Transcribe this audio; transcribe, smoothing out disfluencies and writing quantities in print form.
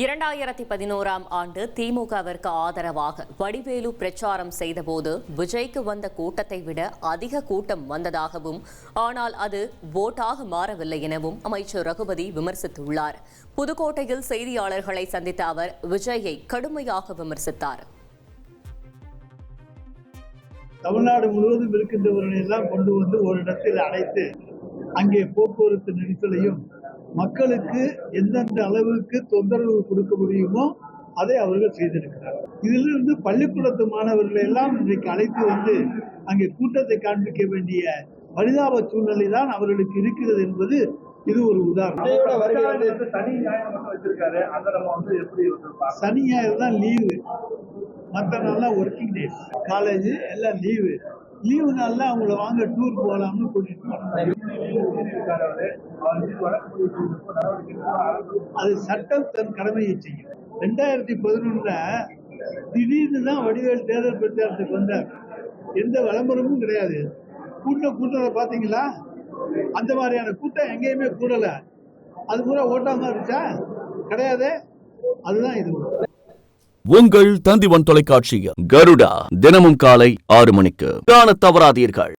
2011ஆம் ஆண்டு திமுகவிற்கு ஆதரவாக வடிவேலு பிரச்சாரம் செய்தபோது விஜய்க்கு வந்த கூட்டத்தை விட அதிக கூட்டம் வந்ததாகவும், ஆனால் அது ஓட்டாக மாறவில்லை எனவும் அமைச்சர் ரகுபதி விமர்சித்துள்ளார். புதுக்கோட்டையில் செய்தியாளர்களை சந்தித்த அவர் விஜயை கடுமையாக விமர்சித்தார். தமிழ்நாடு முழுவதும் இருக்கின்றவர்களை எல்லாம் கொண்டு வந்து ஒரு இடத்தில் அடைத்து அங்கே போக்குவரத்து நெரிசலையும் மக்களுக்கு எந்தெந்த அளவுக்கு தொந்தரவு கொடுக்க முடியுமோ அதை அவர்கள் செய்திருக்கிறார். இதிலிருந்து பள்ளிக்கூடத்து மாணவர்களை எல்லாம் இன்றைக்கு அழைத்து வந்து அங்கே கூட்டத்தை காண்பிக்க வேண்டிய பரிதாப சூழ்நிலை தான் அவர்களுக்கு இருக்கிறது என்பது இது ஒரு உதாரணம். சனி ஞாயிறு தான் லீவு, மற்ற நாள்லாம் ஒர்க்கிங் டேஸ். காலேஜ் எல்லாம் லீவு நாள்ல அவங்கள வாங்க டூர் போகலாம்னு கூட்டிட்டு அது சட்டம் தன் கடமையை செய்யும். 2011 திடீர்னு தான் வடிவேல் தேர்தல் பிரச்சாரத்துக்கு வந்தார். எந்த விளம்பரமும் கிடையாது. கூட்டத்தை பாத்தீங்களா? அந்த மாதிரியான கூட்டம் எங்கேயுமே கூடல. அது பூரா ஓட்டாம இருந்துச்சா? கிடையாது. அதுதான் இது. உங்கள் தந்திவன் தொலைக்காட்சியில் கருடா தினமும் காலை 6 மணிக்கு காண தவறாதீர்கள்.